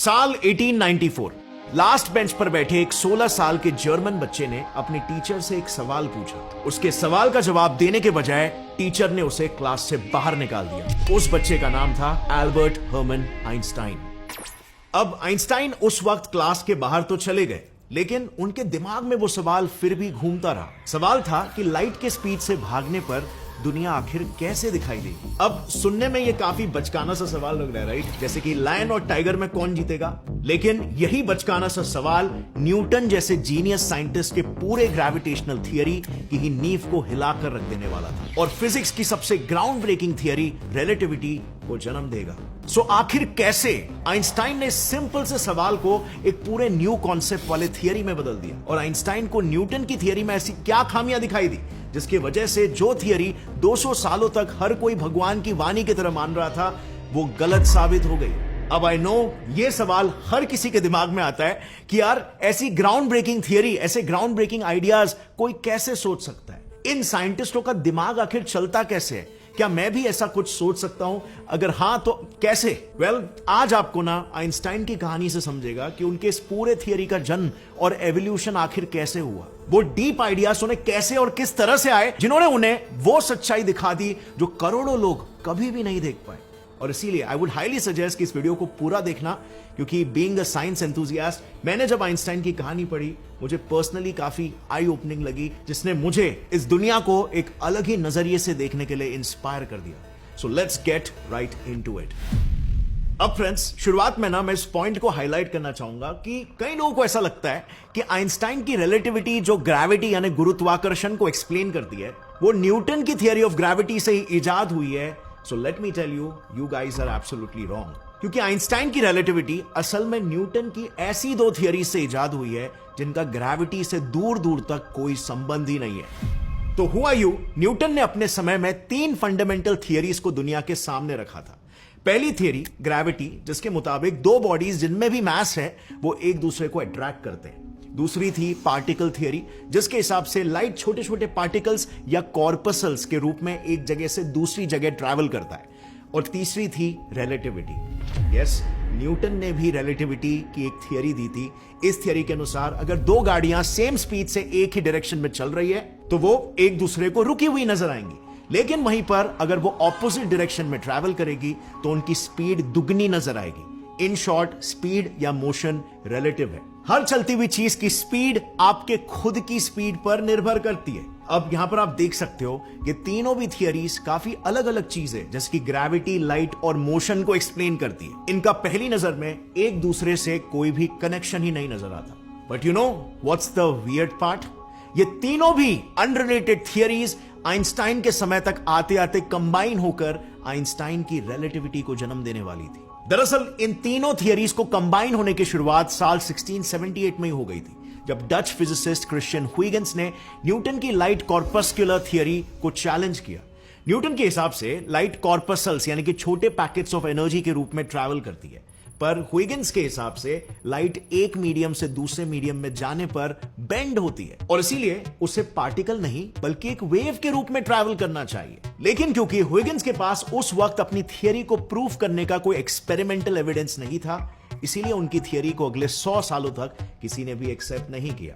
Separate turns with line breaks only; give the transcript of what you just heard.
साल 1894। Last bench पर बैठे एक 16 साल के जर्मन बच्चे ने अपने टीचर से एक सवाल पूछा। उसके सवाल का जवाब देने के बजाय टीचर ने उसे क्लास से बाहर निकाल दिया। उस बच्चे का नाम था एल्बर्ट हर्मन आइंस्टाइन। अब आइंस्टाइन उस वक्त क्लास के बाहर तो चले गए, लेकिन उनके दिमाग में वो सवाल फिर भी घूमता रहा। सवाल था कि लाइट के स्पीड से भागने पर दुनिया आखिर कैसे दिखाई देगी। अब सुनने में ये काफी बचकाना सा सवाल लग रहा है, राइट? जैसे कि लायन और टाइगर में कौन जीतेगा। लेकिन यही बचकाना सा सवाल न्यूटन जैसे जीनियस साइंटिस्ट के पूरे ग्रेविटेशनल थियरी की ही नींव को हिलाकर रख देने वाला था और फिजिक्स की सबसे ग्राउंड ब्रेकिंग थियरी रिलेटिविटी को जन्म देगा। सो आखिर कैसे आइंस्टाइन ने सिंपल से सवाल को एक पूरे न्यू कॉन्सेप्ट वाले थियरी में बदल दिया, और आइंस्टाइन को न्यूटन की थियरी में ऐसी क्या खामियां दिखाई दी जिसकी वजह से जो थियरी 200 सालों तक हर कोई भगवान की वाणी की तरह मान रहा था वो गलत साबित हो गई। अब आई नो ये सवाल हर किसी के दिमाग में आता है कि यार ऐसी ग्राउंड ब्रेकिंग थियरी, ऐसे ग्राउंड ब्रेकिंग आइडियाज कोई कैसे सोच सकता है? इन साइंटिस्टों का दिमाग आखिर चलता कैसे है? क्या मैं भी ऐसा कुछ सोच सकता हूं? अगर हां तो कैसे? आज आपको ना आइंस्टाइन की कहानी से समझेगा कि उनके इस पूरे थियरी का जन्म और एवोल्यूशन आखिर कैसे हुआ। वो डीप आइडियाज उन्हें कैसे और किस तरह से आए जिन्होंने उन्हें वो सच्चाई दिखा दी जो करोड़ों लोग कभी भी नहीं देख पाए। और इसीलिए आई वुड हाईली सजेस्ट कि इस वीडियो को पूरा देखना, क्योंकि बीइंग अ साइंस एंथुसियास्ट मैंने जब आइंस्टाइन की कहानी पढ़ी मुझे पर्सनली काफी आई ओपनिंग लगी, जिसने मुझे इस दुनिया को एक अलग ही नजरिए से देखने के लिए इंस्पायर कर दिया। So let's get right into it. अब फ्रेंड्स, शुरुआत में ना मैं इस पॉइंट को हाईलाइट करना चाहूंगा कि कई लोगों को ऐसा लगता है कि आइंस्टाइन की रिलेटिविटी जो ग्रेविटी यानी गुरुत्वाकर्षण को एक्सप्लेन करती है वो न्यूटन की थियरी ऑफ ग्रेविटी से ही इजाद हुई है। So let me tell you, you guys are absolutely wrong. क्योंकि आइंस्टाइन की रिलेटिविटी असल में न्यूटन की ऐसी दो थियरी से इजाद हुई है जिनका ग्रेविटी से दूर दूर तक कोई संबंध ही नहीं है। तो हुआ यूं, न्यूटन ने अपने समय में 3 फंडामेंटल थियरीज को दुनिया के सामने रखा था। पहली थियरी ग्रेविटी, जिसके मुताबिक 2 बॉडीज जिनमें भी मास है वो एक दूसरे को अट्रैक्ट करते हैं। दूसरी थी पार्टिकल थियरी, जिसके हिसाब से लाइट छोटे छोटे पार्टिकल्स या कॉर्पसल्स के रूप में एक जगह से दूसरी जगह ट्रैवल करता है। और तीसरी थी रिलेटिविटी। यस, न्यूटन ने भी रिलेटिविटी की एक थियरी दी थी। इस थियरी के अनुसार अगर 2 गाड़ियां सेम स्पीड से एक ही डायरेक्शन में चल रही है तो वो एक दूसरे को रुकी हुई नजर आएंगी, लेकिन वहीं पर अगर वो ऑपोजिट डायरेक्शन में ट्रैवल करेगी तो उनकी स्पीड दुगनी नजर आएगी। इन शॉर्ट, स्पीड या मोशन रिलेटिव है। हर चलती हुई चीज की स्पीड आपके खुद की स्पीड पर निर्भर करती है। अब यहां पर आप देख सकते हो कि तीनों भी थियरीज काफी अलग अलग चीजें जैसे कि ग्रेविटी, लाइट और मोशन को एक्सप्लेन करती है। इनका पहली नजर में एक दूसरे से कोई भी कनेक्शन ही नहीं नजर आता। But you know what's the weird part? ये तीनों भी अनरिलेटेड थियरीज आइंस्टाइन के समय तक आते आते कंबाइन होकर आइंस्टाइन की रिलेटिविटी को जन्म देने वाली थी। दरअसल इन तीनों थियरीज को कंबाइन होने की शुरुआत साल 1678 में ही हो गई थी, जब डच फिजिसिस्ट क्रिश्चियन ह्यूगेंस ने न्यूटन की लाइट कॉर्पस्कुलर थियरी को चैलेंज किया। न्यूटन के हिसाब से लाइट कॉर्पसल्स यानी कि छोटे पैकेट्स ऑफ एनर्जी के रूप में ट्रैवल करती है, पर ह्यूगेंस के हिसाब से लाइट एक मीडियम से दूसरे मीडियम में जाने पर बेंड होती है और इसीलिए उसे पार्टिकल नहीं बल्कि एक वेव के रूप में ट्रैवल करना चाहिए। लेकिन क्योंकि ह्यूगेंस के पास उस वक्त अपनी थियरी को प्रूफ करने का कोई एक्सपेरिमेंटल एविडेंस नहीं था, इसीलिए उनकी थियरी को अगले 100 सालों तक किसी ने भी एक्सेप्ट नहीं किया।